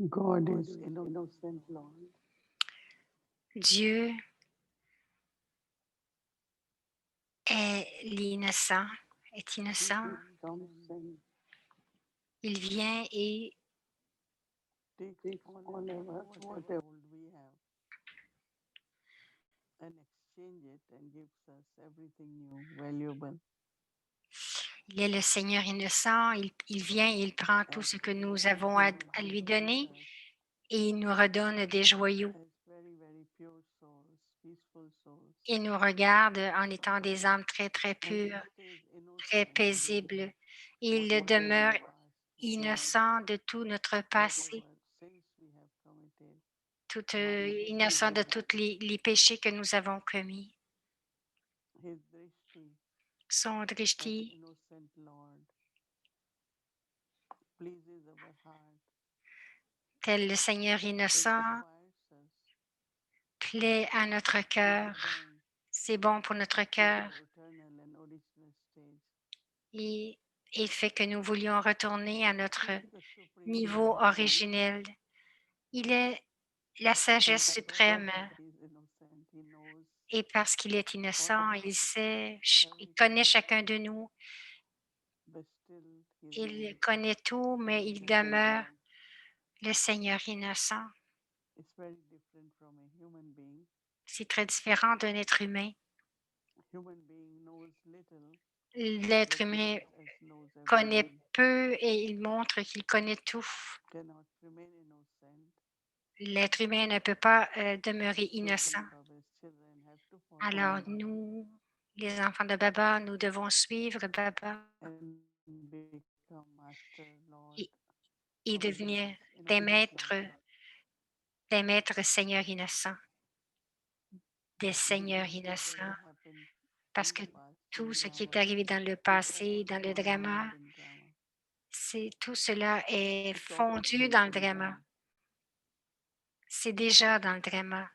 God is innocent, Lord. Dieu est l'innocent, est He innocent. comes and Il vient et takes all our whatever we have and exchange it and gives us everything new, valuable. il est le Seigneur innocent. Il vient et il prend tout As ce que nous he avons à lui donner gives us et il nous redonne des joyaux. as very pure souls, peaceful souls, Il nous regarde en étant des âmes très, très and he pures, stays très innocent paisibles. Il whatever demeure the past we have, innocent de tout notre passé, whatever sins we have committed. tout, His innocent de tous les péchés que nous avons commis. drishti Son as drishti, innocent Lord pleases our heart. tel le Seigneur It innocent, inspires us plaît à notre to cœur. return C'est bon pour notre to our cœur eternal and original stage. et il fait que nous voulions retourner à notre He is the supreme niveau wisdom, originel. Il est la sagesse and because suprême that he is innocent, he knows et parce qu'il est all innocent, about il sait, il connaît everything, chacun de nous. but still he Il remains connaît tout, mais il innocent and demeure pure. le Seigneur innocent. It's very different from a human being. C'est très différent d'un être humain. Human being knows little L'être but humain behaves as knows connaît everything, peu et il montre qu'il connaît tout. cannot remain innocent. L'être humain ne peut pas demeurer So innocent. we, Baba's children, have to follow Alors him nous, les enfants de Baba, nous devons suivre Baba and become Master, Lord, et, of et this devenir innocent life. des maîtres seigneurs innocents, des seigneurs Because innocents, whatever happened parce in que the past tout in ce qui est drama, arrivé dans le it passé, all dans le drama, contained in drama. tout cela est It's fondu already dans le in drama. drama. C'est déjà dans le drama.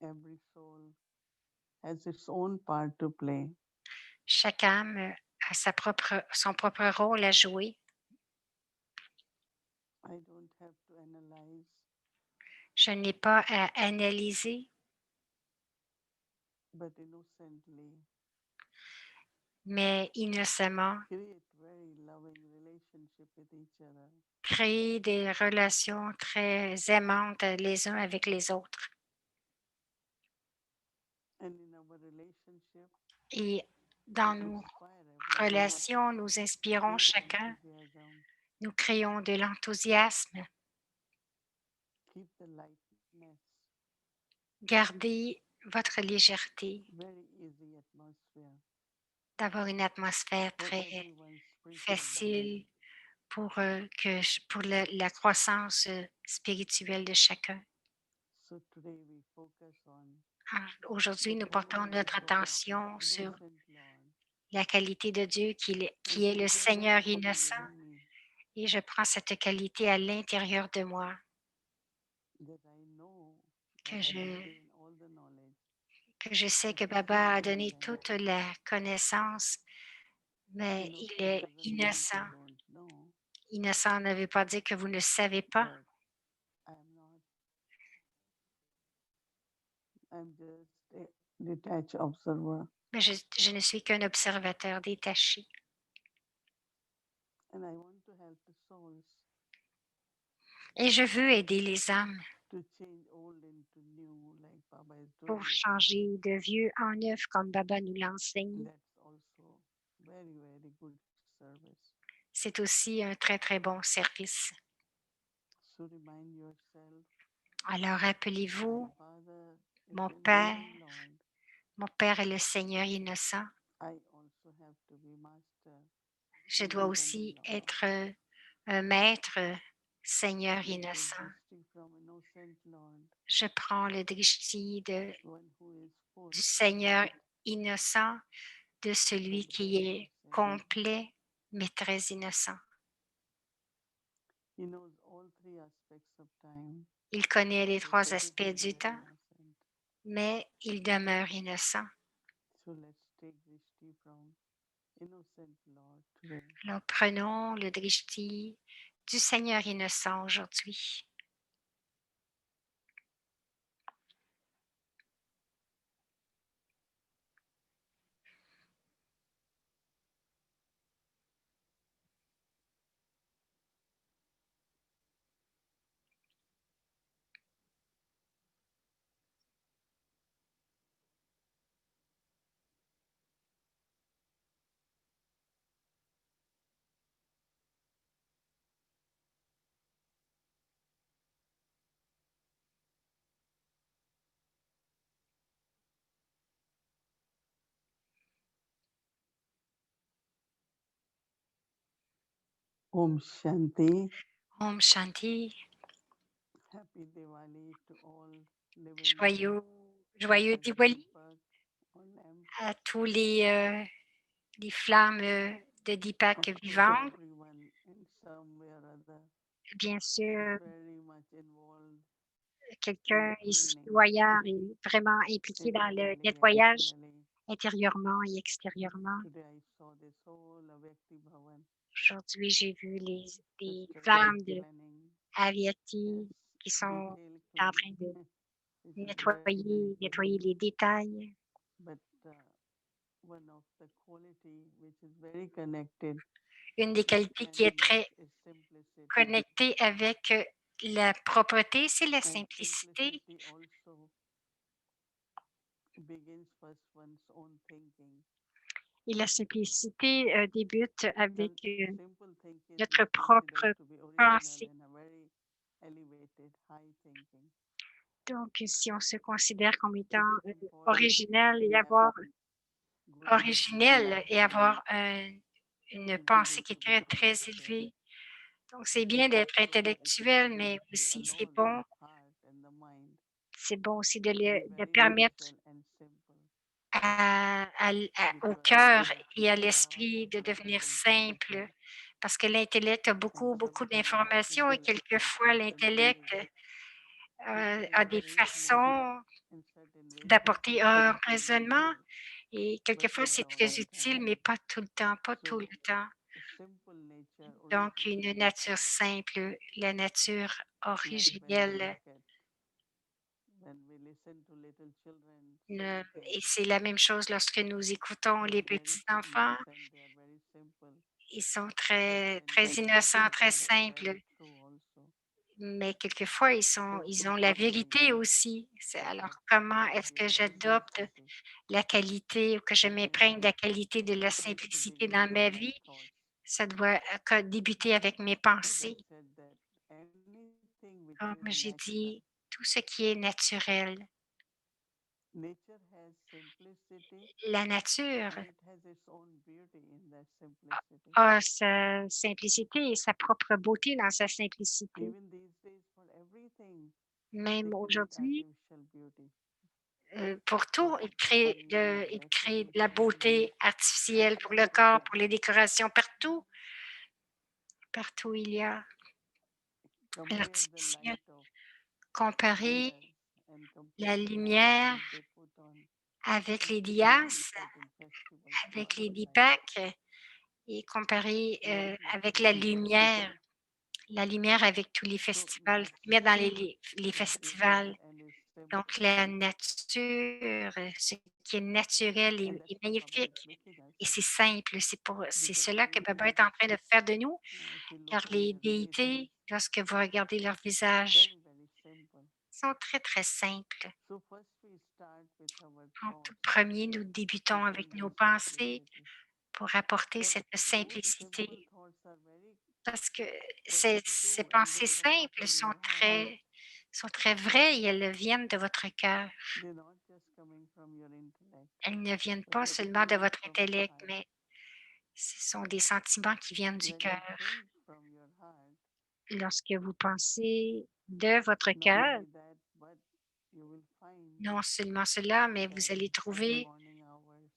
Every soul has its own part to play. Chaque âme a son propre rôle à jouer. I don't have to analyze, Je n'ai pas à analyser, but innocently mais innocemment, create very loving relationship with each other. créer des relations très aimantes les uns avec les autres. And in our relationship, Et dans we nos inspire everyone, relations, nous inspirons create chacun, enthusiasm, nous créons de l'enthousiasme. keep the lightness, Gardez votre légèreté, very easy atmosphere d'avoir une atmosphère for très everyone's spiritual growth. facile pour la croissance spirituelle de chacun. So today we focus on Alors, aujourd'hui, the nous portons qualities notre of attention sur innocent Lord. la qualité de Dieu I qui est le take that Seigneur quality innocent within me et je prends cette qualité à l'intérieur de moi that I know que Baba has je, given all the knowledge, que je sais but que still Baba a donné innocent. toute la connaissance, mais il Innocent est doesn't mean innocent. I don't know, Innocent ne veut pas dire que vous ne savez pas. but I'm not, I'm just a detached observer. Mais je ne suis qu'un observateur détaché. And I want to help the souls Et je veux aider les âmes to change old into new, like Baba is pour doing it. changer de vieux en neuf comme Baba nous l'enseigne. That's also very good service. C'est aussi un très, très bon service. So remind yourself, Alors my rappelez-vous, Father is mon the Père, innocent Lord. mon Père est le Seigneur innocent. I also have to be master, Je dois innocent aussi Lord. être un maître Seigneur Take the innocent. drishti from innocent Lord, Je prends le drishti one who is full, du Seigneur complete, innocent, de celui but qui very est innocent. complet, mais très innocent. He knows all three aspects of time, Il connaît les but trois still aspects very du temps, innocent. mais il demeure innocent. So let's take drishti from innocent Lord today. Alors prenons le drishti du Seigneur innocent aujourd'hui. Om Shanti. Om Shanti, Happy Diwali to all living joyeux, inside joyeux the Diwali Deepak or lamp. à tous les flammes de Of Deepak course, vivantes. everyone in some way or other Bien is sûr, very much involved in quelqu'un the ici ou cleaning ailleurs est vraiment impliqué dans le internally, nettoyage externally. intérieurement et extérieurement. Today I saw this whole Avyakti Bhavan Aujourd'hui, j'ai vu les systematic flammes de planning Aviati as qui sont detail en cleaning, train de which is very, very good. nettoyer les détails. But one of the quality which is very connected Une des with qualités qui est cleanliness très is simplicity. connectée avec la propreté, c'est la And simplicité. simplicity also begins first one's own thinking. Et la simplicité débute avec Simple thinking notre is considered propre to be original pensée. and a very elevated high thinking. Donc, si on se considère comme It étant is important original to et have avoir good originel et thinking avoir une to be pensée qui able est to très, become très mature. élevée. Donc, c'est But bien it's d'être also intellectuel, good mais to aussi allow the heart and the mind c'est bon aussi to be de very permettre natural and simple au because cœur intellect et is à power l'esprit of de knowledge devenir simple, information parce que l'intellect a and beaucoup, beaucoup sometimes d'informations et quelquefois intellectual l'intellect simplicity people a des reason façons in certain ways is d'apporter very un raisonnement beneficial et but quelquefois not c'est all très the utile, time. mais pas tout le temps, pas tout le So temps. a simple nature, Donc, original une nature nature, simple, la nature like when we originelle. look at when we listen to little children Ne- speaking, Et c'est la même chose lorsque nous écoutons they les are very petits-enfants. innocent, they are very simple, Ils sont but très, when très they innocents, speak très they are simples, very true also. mais quelquefois, So ils ont how la do vérité we aussi. Alors, adopt comment that est-ce que beautiful j'adopte simplicity la qualité ou que je in m'imprègne our de la qualité de la it has to simplicité begin dans ma from our vie? thoughts. Ça doit débuter avec mes As I pensées. said that anything which Comme is j'ai natural, dit, tout ce qui est naturel. nature has simplicity La nature and it has its own beauty in that simplicity. a sa simplicité et sa propre beauté dans sa simplicité. Even these days, for everything, they Même create aujourd'hui, artificial beauty. pour tout, For every il crée de la decoration, beauté artificielle pour le corps, pour les décorations, partout. Partout, il y a compare the l'artificiel. light of Comparer diyas and la compare the light lumière which they put on avec les in diyas, certain festivals avec throughout les the night. dipak et comparer Very avec different. la lumière avec tous les So festivals, lumière dans nature les is beautiful festivals. and is simple, Donc, la nature, ce qui est naturel and est that's what Baba is magnifique making us. et c'est simple. C'est Because cela que Baba deities, est en train de faire de nous, if you look car on les their faces, déités, lorsque vous regardez leur visage, very, very simple. sont très, très simples. So first we start with our En tout thoughts premier, nous to débutons avec bring nos in pensées simplicity. pour apporter Because cette those simple simplicité, thoughts are very, parce que very ces true and they pensées come out simples from your heart. sont très vraies et elles viennent de votre cœur. They're not just coming from your intellect, Elles ne viennent but pas they're seulement de coming votre from your intellect, heart. mais ce sont des sentiments qui viennent du When you cœur. think from your heart, Lorsque vous pensez de votre not cœur, only that, but you will find non seulement cela, mais that vous allez in the trouver morning hours,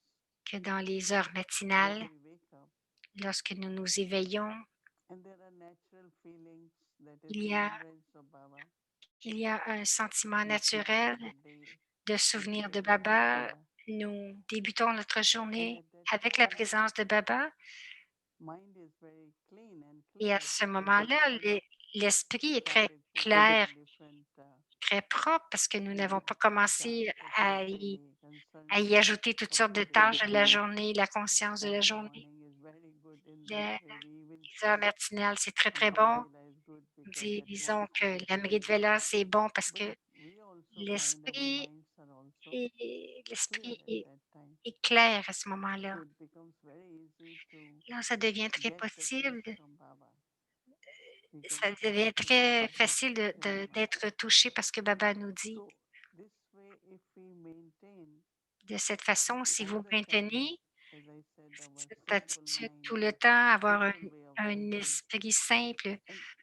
que dans les heures when matinales, we wake up, lorsque nous nous éveillons, and there are natural feelings that is il y a, remembrance of Baba, il y a un sentiment we start naturel our day de with souvenir de presence of Baba. Baba. Nous débutons notre And journée at that avec la time, présence de Baba mind is very clean and Et à clear ce because we moment-là, haven't l'esprit est très started putting clair, different très propre parce que nous n'avons pas commencé tasks excessively à y concerning ajouter toutes sortes de tâches de computing. la journée, la conscience de la Early journée. morning is very good in this Le- way. We even Les heures say matinales, c'est très, très bon. Mahayela is good because at Disons once we que get la clear. Vela, c'est bon parce But que we also find our l'esprit minds are also clear l'esprit at that time. est clair à ce So moment-là. it becomes very easy to Là, ça devient très get touches possible, from Baba because ça devient he très teaches facile very much. d'être touché parce que Baba nous dit, So this way, if we maintain de cette façon, si all vous the time, maintenez as I said, our cette simple attitude mind, tout le temps, avoir simple way of un thinking, esprit simple,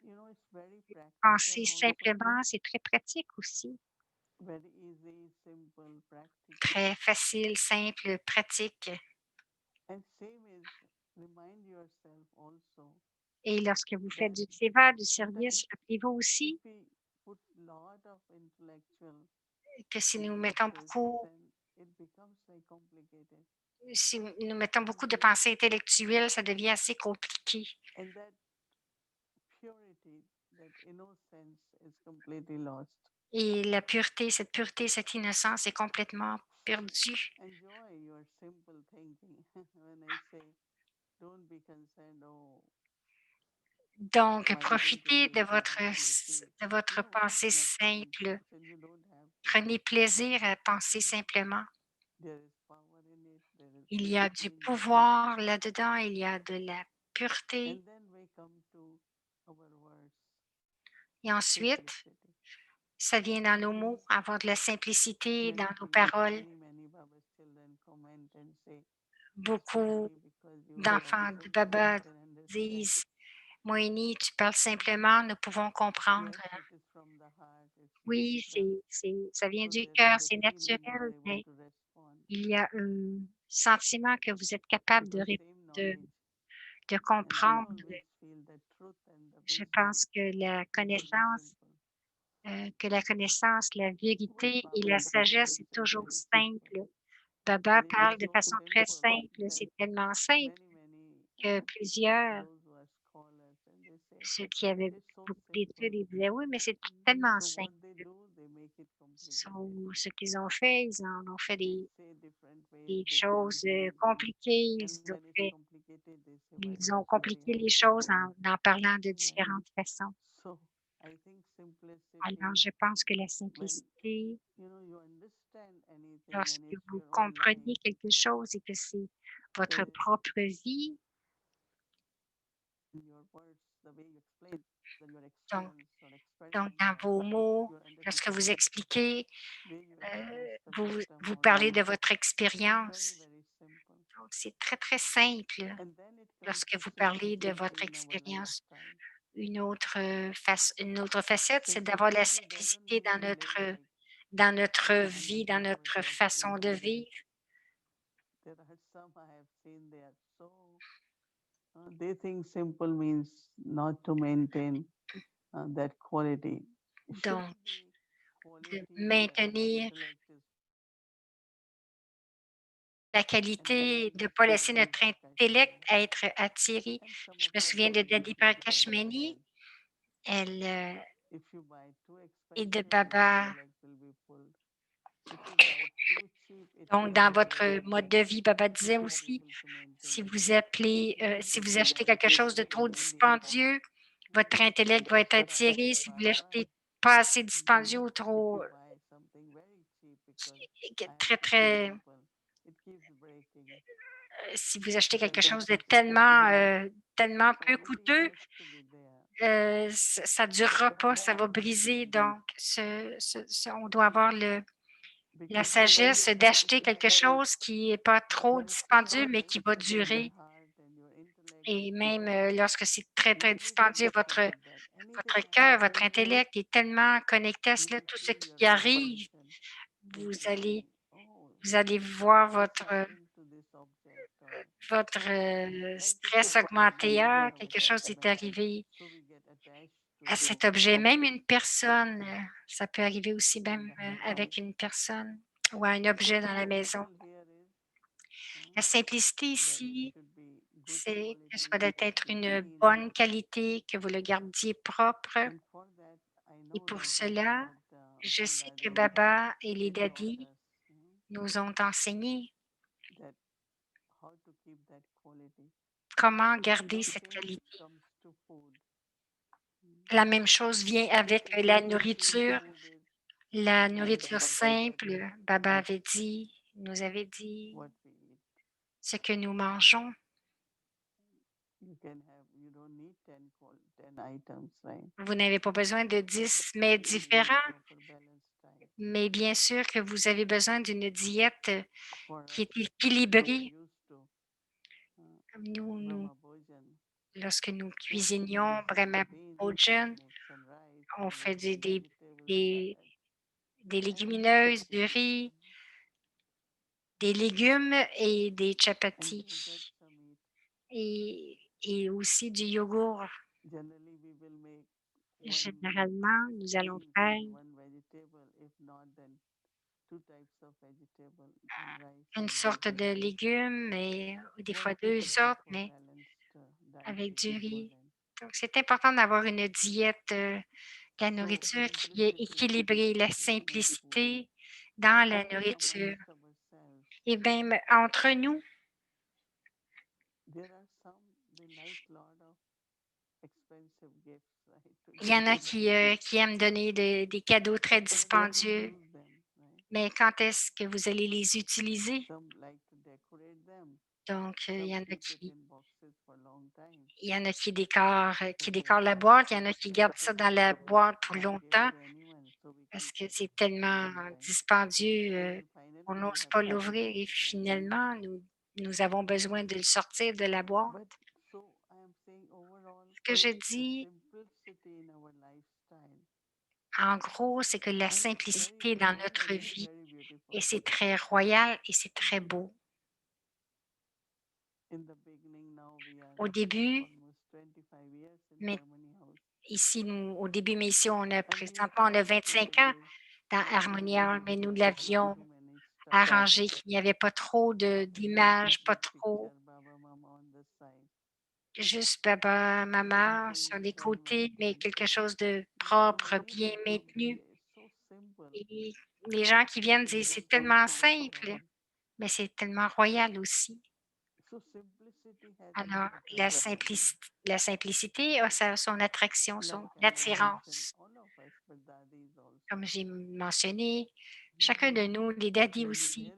and it's very penser practical also, simplement, c'est très pratique aussi. very easy, simple, practical. Très facile, simple, pratique. And same is remind yourself also Et lorsque vous faites that du seva, du sometimes service, rappelez-vous if aussi we put lot of intellectual que si nous mettons resources, beaucoup, then it becomes like complicated. si nous mettons beaucoup de pensées intellectuelles, ça devient assez compliqué. And that purity, that innocence is completely lost. Et cette pureté, cette innocence est complètement perdue. Enjoy your simple thinking. When I say, don't be concerned, oh, Donc, my thinking profitez will be intellectual. de votre No, pensée nothing simple. intellectual. You don't have to. Prenez plaisir à penser simplement. There is power in it. There is Il y a purity du in it. pouvoir là-dedans, il y a de la pureté. And then we come to our words, Et ensuite, simplicity. ça vient dans nos mots, avoir de la simplicité dans Many nos people, paroles. many Baba's children comment and say, Beaucoup simply because you talk d'enfants so de well, we Baba can understand. disent, Moini, tu parles simplement, nous pouvons comprendre. Yes, it is from the heart, it's Oui, natural. ça vient So du there is cœur, a c'est feeling you are naturel, able mais to respond il y a un sentiment que vous êtes capable because same de, knowledge. de And I comprendre. always feel that truth and the Je wisdom pense que is very simple. la connaissance, la What vérité et Baba la teaches sagesse est is toujours very simple. simple. Baba And it is parle de so façon très simple simple, that c'est tellement simple many, que plusieurs, those who are scholars, and they say, ceux qui it avaient is so beaucoup d'études, simple. ils disaient, oui, mais c'est tellement So what simple. they do, they make it complicated. So, ce qu'ils ont fait, ils en ont fait They say different ways, des different choses reasons. compliquées. And when it's complicated, they say, why Ils you ont are so very compliqué les humble. choses en parlant de Yeah. différentes façons. So I think Alors, simplicity, je pense que la when simplicité, you understand anything and lorsque it's vous your own comprenez life, quelque chose et que c'est votre then propre vie, in your words, the way you explain, then your donc, actions or donc expressions dans or vos mots, your lorsque vous understanding, expliquez, way you express the wisdom vous or parlez life, de votre it's very, expérience. very simple. Donc, c'est très, très simple And then it comes lorsque to vous parlez de votre simplicity in our expérience. lifestyle. Une autre facette, c'est d'avoir la Simplicity doesn't simplicité mean live like dans notre vie, dans 100% notre façon de intelligent. vivre. There are some I have seen, they are so, they think simple means not to maintain that quality. Should Donc, be de quality that maintenir intellect is la and we qualité, de ne pas laisser understand notre Prakash intellect Mani. être attiré. And some Je of me the souviens de Dadi experiments Baba Prakashmani, said, elle if you buy too et de expensive, your Baba. intellect will be full. If you buy too cheap, it Donc, will dans be votre very, mode de vie, Baba you disait won't be aussi, able to maintain si it. si So vous be achetez very quelque chose de trop practical and be dispendieux, votre intellect va être trust attiré. Si vous Baba. l'achetez pas assez dispendieux ou If trop you buy something very cheap, because I have très, seen très, people, it keeps breaking. si vous achetez quelque Then chose de the tellement peu quality coûteux, has to be there. ça ne durera pas, ça va briser. Donc, on doit avoir la Because sagesse d'acheter quelque chose qui n'est pas trop when it's so dispendieux, mais qui va simple, your durer. heart and your intellect, Et même lorsque c'est très, you très get dispendieux, connected with that. Anything votre cœur, votre happens, intellect est tellement connecté à you cela. will Tout ce feel your qui arrive, vibration vous allez, increasing. Oh, vous allez voir what happened to this object? Or votre like it stress augmenter. Ah, Baba quelque chose est recommends. arrivé So we get attached à to cet objet. Même une personne, ça peut arriver aussi même the house. avec une personne ou un So objet dans la maison. simple here is La simplicité that it ici, should be c'est que ce doit être une bonne qualité, que vous le gardiez propre. Et pour cela, je sais que Baba et les daddies nous ont enseigné comment garder cette qualité. La même chose vient avec la nourriture simple. Baba avait dit, nous avait dit ce que nous mangeons. Vous n'avez pas besoin de 10 mets différents, mais bien sûr que vous avez besoin d'une diète qui est équilibrée. Lorsque nous cuisinions Brahma Bhojan, on fait des légumineuses, du riz, des légumes et des chapatis et aussi du yogourt. Généralement, nous allons faire une sorte de légumes et des fois 2 sortes, mais avec du riz. Donc, c'est important d'avoir une diète, la nourriture qui est équilibrée, la simplicité dans la nourriture. Et même entre nous, il y en a qui aiment donner des cadeaux très dispendieux, mais quand est-ce que vous allez les utiliser? Donc, il y en a qui décorent la boîte, il y en a qui gardent ça dans la boîte pour longtemps parce que c'est tellement dispendieux, on n'ose pas l'ouvrir et finalement, nous avons besoin de le sortir de la boîte. Ce que je dis, en gros, c'est que la simplicité dans notre vie, et c'est très royal et c'est très beau. Au début, mais ici, mais ici, présentement, on a 25 ans dans Harmony Hall, mais nous l'avions arrangé qu'il n'y avait pas trop d'images, pas trop, juste Baba, Maman sur les côtés, mais quelque chose de propre, bien maintenu. Et les gens qui viennent disent, c'est tellement simple, mais c'est tellement royal aussi. Alors, la simplicité a son attraction, son attirance. Comme j'ai mentionné, chacun de nous, les daddies aussi,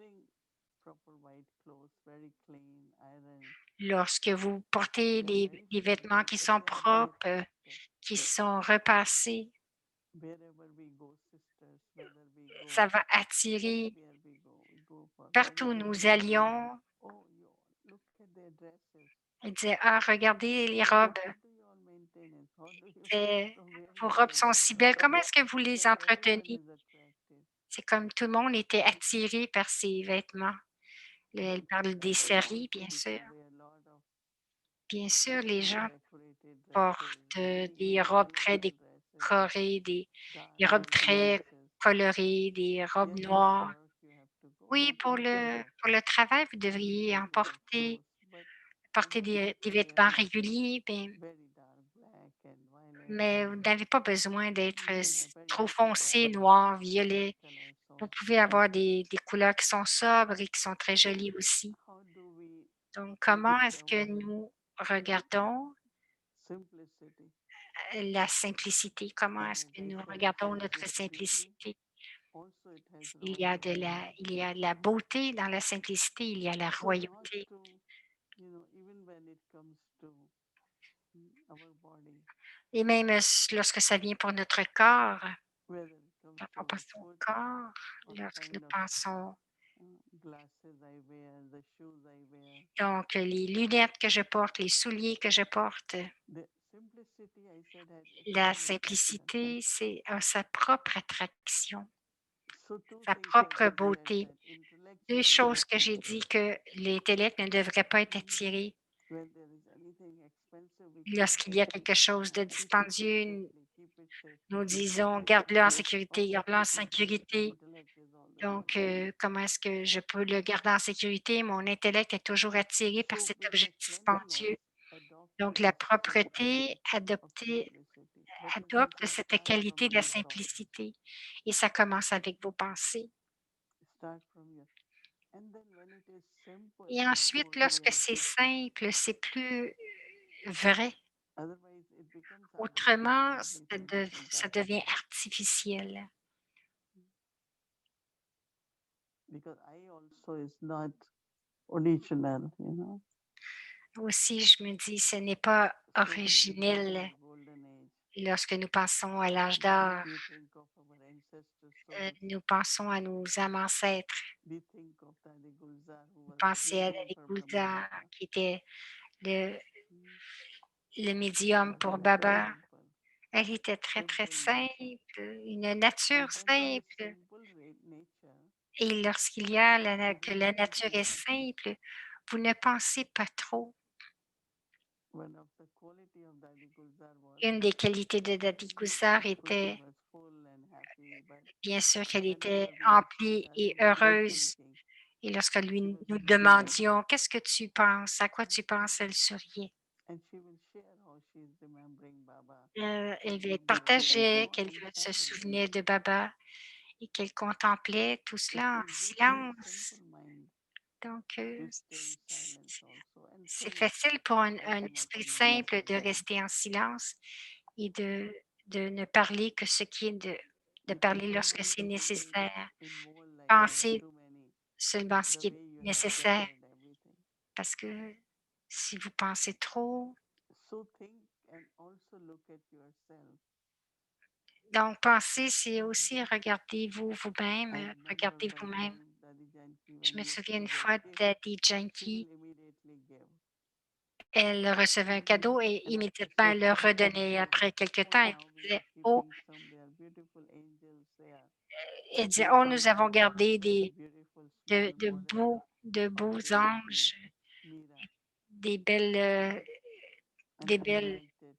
lorsque vous portez des vêtements qui sont propres, qui sont repassés, ça va attirer partout où nous allions. Il disait, ah, regardez les robes. Vos robes sont si belles. Comment est-ce que vous les entretenez? C'est comme tout le monde était attiré par ces vêtements. Elle parle des séries, bien sûr. Bien sûr, les gens portent des robes très décorées, des robes très colorées, des robes noires. Oui, pour le travail, vous devriez porter des vêtements réguliers, mais vous n'avez pas besoin d'être trop foncé, noir, violet. Vous pouvez avoir des couleurs qui sont sobres et qui sont très jolies aussi. Donc, comment est-ce que nous regardons la simplicité? Comment est-ce que nous regardons notre simplicité? Il y a de la beauté dans la simplicité, il y a la royauté. Et même lorsque ça vient pour notre corps, quand on pense au corps, lorsque nous pensons donc les lunettes que je porte, les souliers que je porte, la simplicité, a sa propre attraction, sa propre beauté. 2 choses que j'ai dit que l'intellect ne devrait pas être attiré. Lorsqu'il y a quelque chose de dispendieux, nous disons garde-le en sécurité, garde-le en sécurité. Donc, comment est-ce que je peux le garder en sécurité? Mon intellect est toujours attiré par So cet with objet the dispendieux. cleanliness, Donc, adopted la this quality propreté of simplicity. But it has adopte to cette start qualité from de la your thoughts, simplicité et ça commence avec vos pensées. start from your, and then when it is simple, Et it's ensuite, more lorsque real. c'est simple, c'est plus vrai. Otherwise, it becomes Autrement, artificial. Everything becomes ça devient artificial. artificiel. Because I also is not original, you know. Aussi, je me dis, ce n'est pas So when we think of originel the golden age, lorsque nous pensons à l'âge d'or. we think of our ancestors' souls. Nous pensons à nos âmes ancêtres. We think of Dadi Gulzar, who Vous was pensez à medium Dadi for Brahma Gulzar, Baba. qui était le, Mm. le She médium was pour very Baba. simple, Elle était très, très simple nature. simple, une nature And when there is simple. simple nature, Et lorsqu'il y a que you la don't think nature too est much. simple, vous ne pensez pas trop. One of the quality of Dadi Gulzar was Une des qualités de Dadi Gulzar of course she était, was full and happy, but bien sûr, qu'elle était whenever we asked emplie et Dadi, what are you heureuse. thinking? Et lorsque She lui, was nous smiling demandions, qu'est-ce que tu penses? À quoi tu penses? Elle souriait. and she will share how she is remembering Baba. Elle It becomes partageait more qu'elle and se silent. souvenait de Baba et qu'elle contemplait tout It's cela en easy for a silence. simple mind Donc, to stay in silence also and c'est think facile pour un nothing of esprit simple de unnecessary. rester en silence et de ne parler que ce qui est de Because parler too lorsque many c'est people they nécessaire. involve like they are Penser too many. seulement ce The qui est way you have nécessaire gathered everything. parce que si vous pensez trop, So think and also look at yourself. donc penser, c'est aussi regardez-vous I vous-même, remember regardez one vous-même. time Dadi Janki Je when me used souviens to une get fois gift, Daddy she Janky, will immediately give. elle recevait un cadeau et And after immédiatement elle le taking it, she redonnait. said, Après quelque "Oh, temps, elle now we disait, are oh, keeping some. They are beautiful angels there. elle disait, Take oh, these nous avons and gardé very beautiful small model de of beaux Sri Mati anges, Meera." des belles, euh, And des I belles. liked it.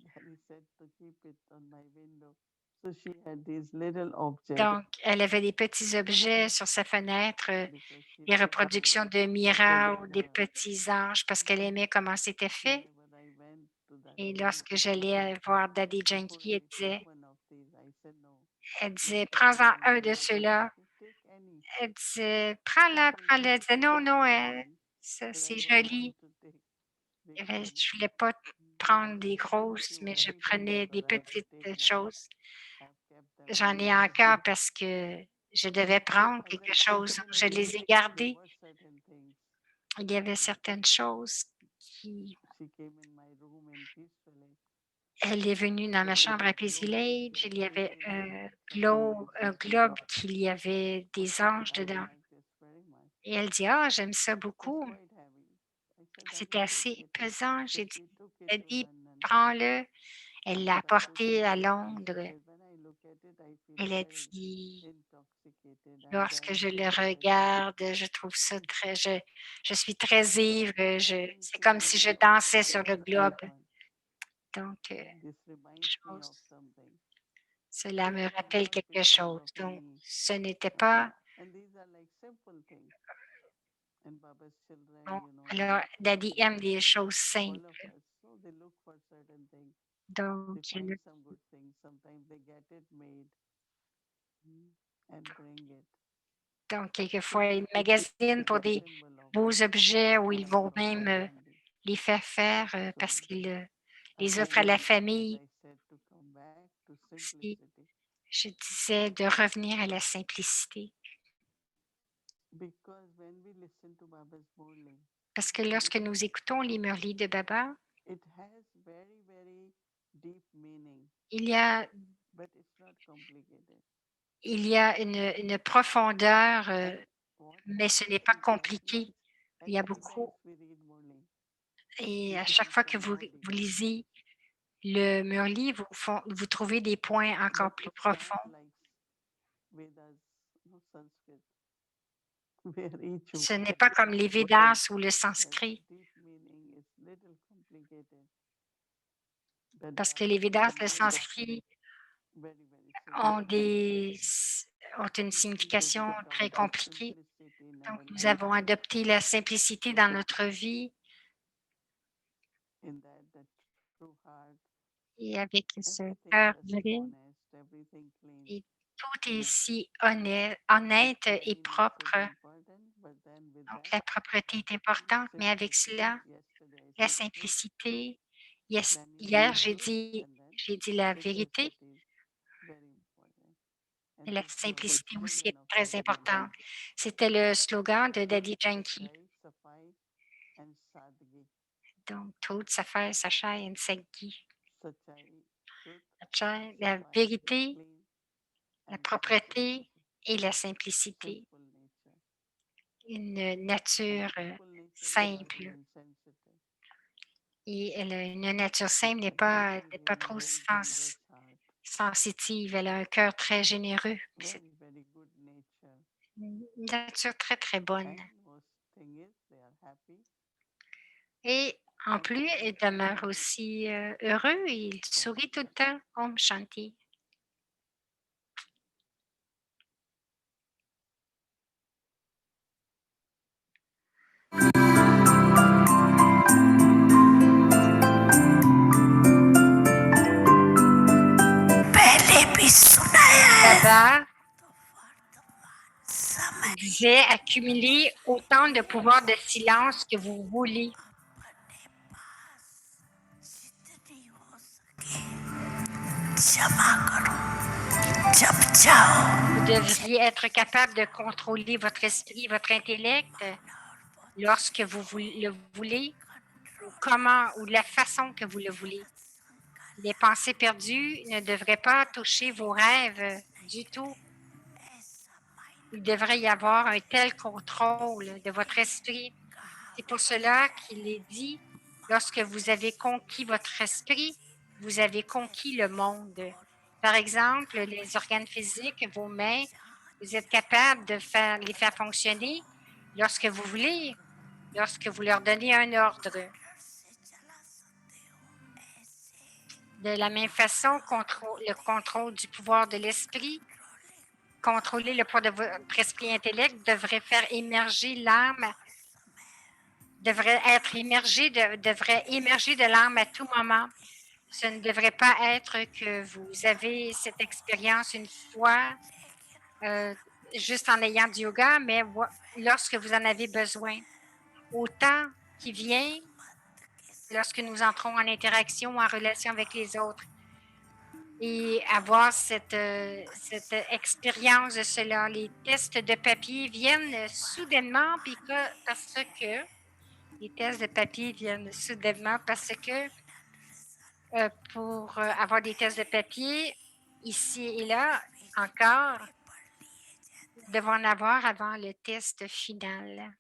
Daddy said to keep it on my window. So she had these little objects Donc, elle avait des petits objets sur sa fenêtre, because she des loved reproductions how de they Mira ou des were. petits anges parce qu'elle aimait comment c'était fait. Whenever I went to Et Daddy lorsque Janki, she j'allais said, voir Daddy "Before Janky, I take one of these," I said, "No, elle let disait, that prends-en remain un in de your room." I ceux-là. said, "Take any. Elle disait, I prends-la, will prends-la. Elle give disait, to non, non, everybody, ça, but I c'est don't joli. want to take big Je things." voulais pas prendre des grosses, She mais je worried about, prenais or des I have to petites take one. choses. I've kept them J'en ai all. encore parce que je devais prendre As quelque I chose. continue Je to les ai speak, there gardées. were certain things. Il y avait certaines choses qui... She came in my room in Peace Village. Elle est venue dans ma There chambre was à a Peace globe Village. Il y avait filled with some un beautiful globe things. qu'il y avait And des she said, anges "I dedans. like this very much. Et elle dit, ah, j'aime ça It's beaucoup. quite heavy." I said, "Daddy, C'était take assez it." pesant. So J'ai dit, she took it elle to dit, London. prends-le. Elle l'a After 2 3 apporté à days, she Londres. said, "When I look at it, I feel Elle a very dit, intoxicated. I'm lorsque je dancing le on that globe." regarde, je trouve ça très, je suis très ivre. Then C'est she comme si je reminded me dansais about sur le this globe. one. Donc, This reminds me of chose, something. cela It me was rappelle not quelque because chose. of Donc, me. ce n'était pas. And these are like simple things. And Baba's children, Bon, you know, alors, Daddy aime des choses all of simples. us. So they look for certain things. Donc, They find some good things. Sometimes they get it made and bring it. So quelquefois, ils magasinent it's pour a des symbol of beaux objets ou ils vont Prabhupada même Gandhi. les faire faire So parce qu'ils I les offrent à la again, as famille. I said, to come back to Si simplicity. je disais de revenir à la simplicité. Because when we listen to Baba's Murli, Parce que lorsque nous écoutons les Murlis de Baba, it has very, very deep meaning, il y a, but it's not complicated. il y a une profondeur, And what mais ce n'est happens pas is that compliqué. means Il y a every beaucoup. time we read Murli, Et we à chaque find fois que some more vous details. lisez le Murli, vous trouvez des points encore But plus it's not profonds. like Vedas, no Sanskrit, where each Ce n'est word pas comme les Védas ou le has sanskrit, deep meaning. It's little complicated. But parce que les Baba's Védas, le Murli is sanskrit very, very ont simple. ont une signification adopted très the compliquée. simplicity in Donc, our nous life. avons adopté la simplicité dans notre vie In that, the true heart, et avec ce everything cœur just vrai. honest, everything clean. Et tout est si honnête et Cleanliness is propre. important, but then with Donc, that, la propreté est importante, mais avec simplicity, cela, yesterday I la said truth, simplicité. Hier, cleanliness, j'ai truth, dit, and then j'ai dit la vérité, simplicity is very important. et And la this was the simplicité aussi slogan est of très Daddy importante. Yankee. C'était le slogan de Daddy Yankee. Sachai, safai, and sadgi. Donc, toute sa faire, sa chair, une saggi. Sachai, truth, La safai, vérité, clean, la and propreté simplicity, et la simplicité. simple nature. Une nature Simple nature is not simple. insensitive. Et une nature simple n'est It pas, has n'est really pas trop very generous heart. sensitive. Elle a un cœur très généreux. C'est Very, very good nature. une nature très, très bonne. And most thing is they are happy. Et en And plus, they elle are demeure aussi heureux et il sourit tout le temps. Om Shanti. Baba disait accumuler autant de pouvoir de silence que vous voulez. Vous devriez être capable de contrôler votre esprit, votre intellect lorsque vous le voulez, ou comment, ou de la façon que vous le voulez. Les pensées perdues ne devraient pas toucher vos rêves du tout. Il devrait y avoir un tel contrôle de votre esprit. C'est pour cela qu'il est dit, lorsque vous avez conquis votre esprit, vous avez conquis le monde. Par exemple, les organes physiques, vos mains, vous êtes capable de les faire fonctionner lorsque vous voulez, lorsque vous leur donnez un ordre. De la même façon, le contrôle du pouvoir de l'esprit, contrôler le pouvoir de votre esprit intellect devrait faire émerger l'âme, devrait émerger de l'âme à tout moment. Ce ne devrait pas être que vous avez cette expérience une fois, juste en ayant du yoga, mais lorsque vous en avez besoin. Au temps qui vient, lorsque nous entrons en interaction, en relation avec les autres, et avoir cette expérience de cela. Les tests de papier viennent soudainement parce que les tests de papier viennent soudainement parce que pour avoir des tests de papier, ici et là, encore, nous devons en avoir avant le test final.